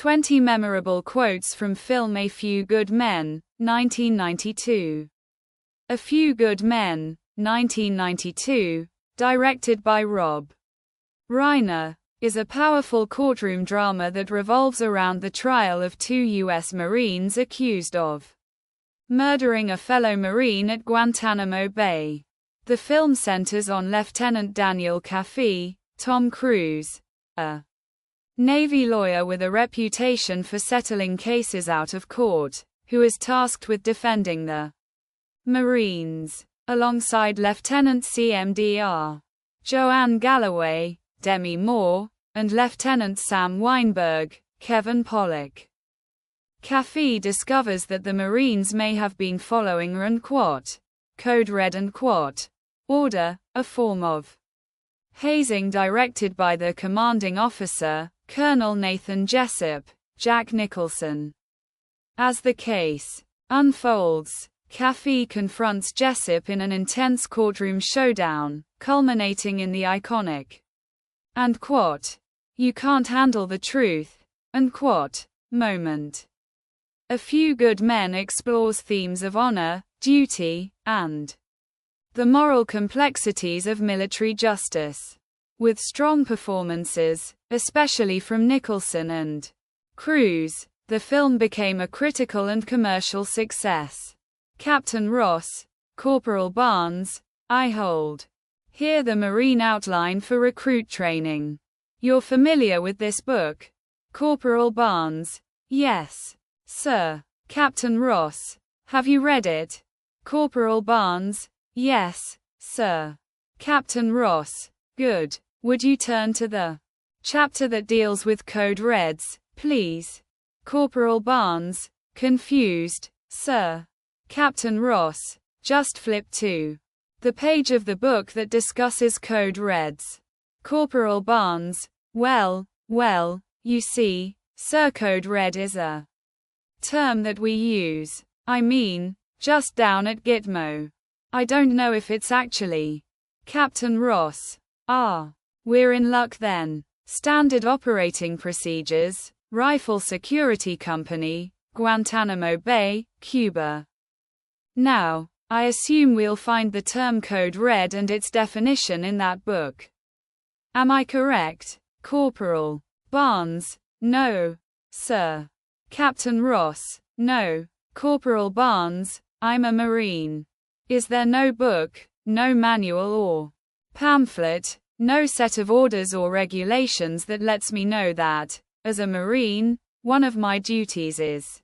20 memorable quotes from film A Few Good Men, 1992. A Few Good Men, 1992, directed by Rob Reiner, is a powerful courtroom drama that revolves around the trial of two U.S. Marines accused of murdering a fellow Marine at Guantanamo Bay. The film centers on Lieutenant Daniel Kaffee, Tom Cruise, a Navy lawyer with a reputation for settling cases out of court, who is tasked with defending the Marines, alongside Lieutenant CMDR Joanne Galloway, Demi Moore, and Lieutenant Sam Weinberg, Kevin Pollak. Kaffee discovers that the Marines may have been following Code Red order, a form of hazing directed by the commanding officer, Colonel Nathan Jessup, Jack Nicholson. As the case unfolds, Kaffee confronts Jessup in an intense courtroom showdown, culminating in the iconic "You can't handle the truth" moment. A Few Good Men explores themes of honor, duty, and the moral complexities of military justice. With strong performances, especially from Nicholson and Cruise, the film became a critical and commercial success. Captain Ross, Corporal Barnes, I hold here the Marine outline for recruit training. You're familiar with this book? Corporal Barnes: Yes, sir. Captain Ross: Have you read it? Corporal Barnes: Yes, sir. Captain Ross: Good. Would you turn to the chapter that deals with Code Reds, please? Corporal Barnes: Confused, sir. Captain Ross: Just flip to the page of the book that discusses Code Reds. Corporal Barnes: Well, you see, sir, Code Red is a term that we use. I mean, just down at Gitmo. I don't know if it's actually. Captain Ross: We're in luck then. Standard operating procedures, Rifle Security Company, Guantanamo Bay, Cuba. Now, I assume we'll find the term Code Red and its definition in that book. Am I correct? Corporal Barnes: No, sir. Captain Ross: No. Corporal Barnes: I'm a Marine. Is there no book, no manual or pamphlet, no set of orders or regulations that lets me know that, as a Marine, one of my duties is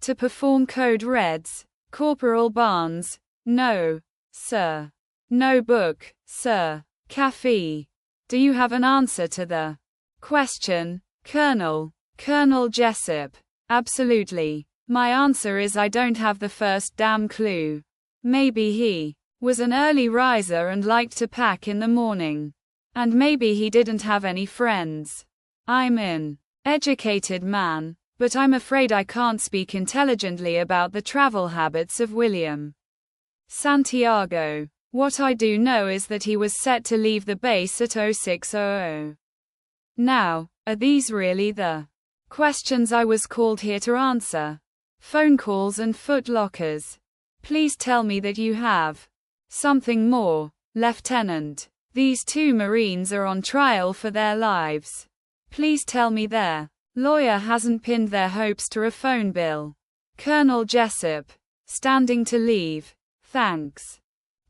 to perform Code Reds? Corporal Barnes: No, sir. No book, sir. Kaffee: Do you have an answer to the question, Colonel? Colonel Jessup: Absolutely. My answer is I don't have the first damn clue. Maybe he was an early riser and liked to pack in the morning. And maybe he didn't have any friends. I'm an educated man, but I'm afraid I can't speak intelligently about the travel habits of William Santiago. What I do know is that he was set to leave the base at 0600. Now, are these really the questions I was called here to answer? Phone calls and foot lockers. Please tell me that you have something more, Lieutenant. These two Marines are on trial for their lives. Please tell me their lawyer hasn't pinned their hopes to a phone bill. Colonel Jessup: Standing to leave. Thanks.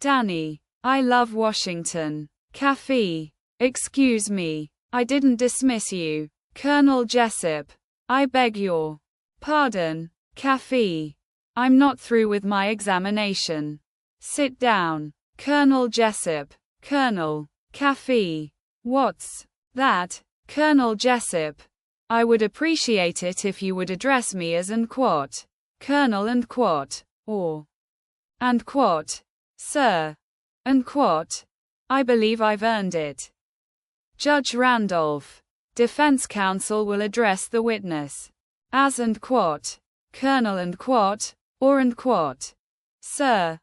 Danny: I love Washington. Kaffee: Excuse me. I didn't dismiss you. Colonel Jessup: I beg your pardon. Kaffee: I'm not through with my examination. Sit down. Colonel Jessup: Colonel. Kaffee: What's that? Colonel Jessup: I would appreciate it if you would address me as Colonel or sir. I believe I've earned it. Judge Randolph: Defense counsel will address the witness as Colonel or sir.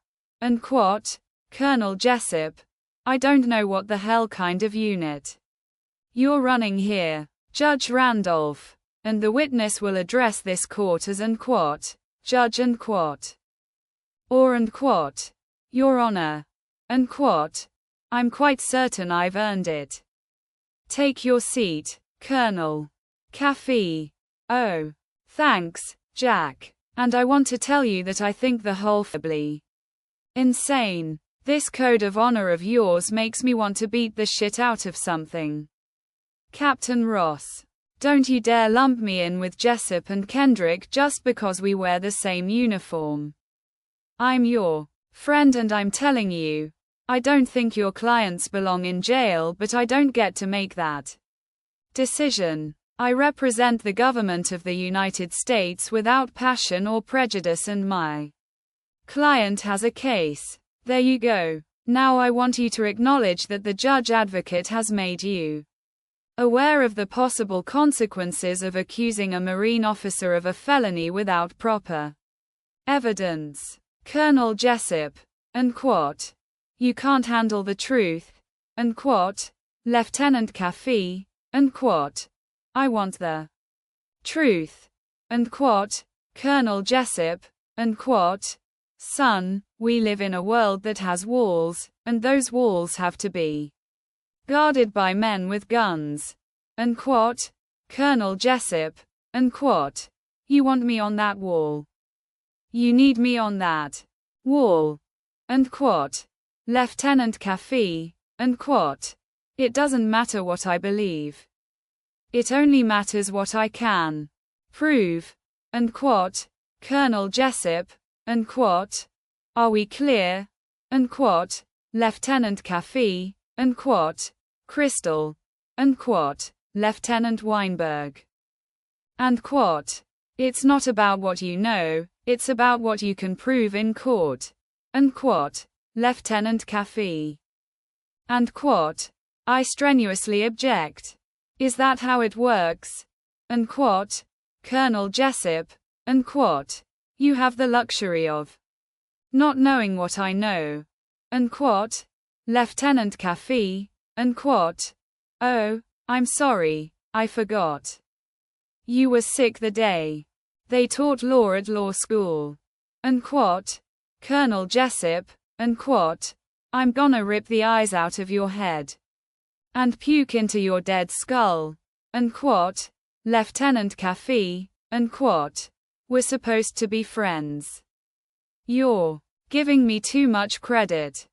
Colonel Jessup: I don't know what the hell kind of unit you're running here. Judge Randolph: and the witness will address this court as unquote, judge unquote, or unquote, Your Honor, unquote, I'm quite certain I've earned it. Take your seat, Colonel. Caffey. Oh, thanks, Jack. And I want to tell you that I think the whole insane. This code of honor of yours makes me want to beat the shit out of something. Captain Ross. Don't you dare lump me in with Jessup and Kendrick just because we wear the same uniform. I'm your friend and I'm telling you, I don't think your clients belong in jail, but I don't get to make that decision. I represent the government of the United States without passion or prejudice, and my client has a case. There you go. Now I want you to acknowledge that the judge advocate has made you aware of the possible consequences of accusing a Marine officer of a felony without proper evidence. Colonel Jessup, unquote. You can't handle the truth, unquote. Lieutenant Caffey, unquote. I want the truth, unquote. Colonel Jessup, unquote. Son, we live in a world that has walls, and those walls have to be guarded by men with guns, unquote. Colonel Jessup, unquote. You want me on that wall. You need me on that wall, unquote. Lieutenant Caffey, unquote. It doesn't matter what I believe. It only matters what I can prove, unquote. Colonel Jessup, unquote. Are we clear, unquote. Lieutenant Caffey, unquote. Crystal, unquote. Lieutenant Weinberg, unquote. It's not about what you know, it's about what you can prove in court, unquote. Lieutenant Caffey, unquote. I strenuously object. Is that how it works? Unquote. Colonel Jessup, unquote. You have the luxury of not knowing what I know, unquote. Lieutenant Caffey, unquote. Oh, I'm sorry, I forgot. You were sick the day they taught law at law school, unquote. Colonel Jessup, unquote. I'm gonna rip the eyes out of your head and puke into your dead skull, unquote. Lieutenant Caffey, unquote. We're supposed to be friends. You're giving me too much credit.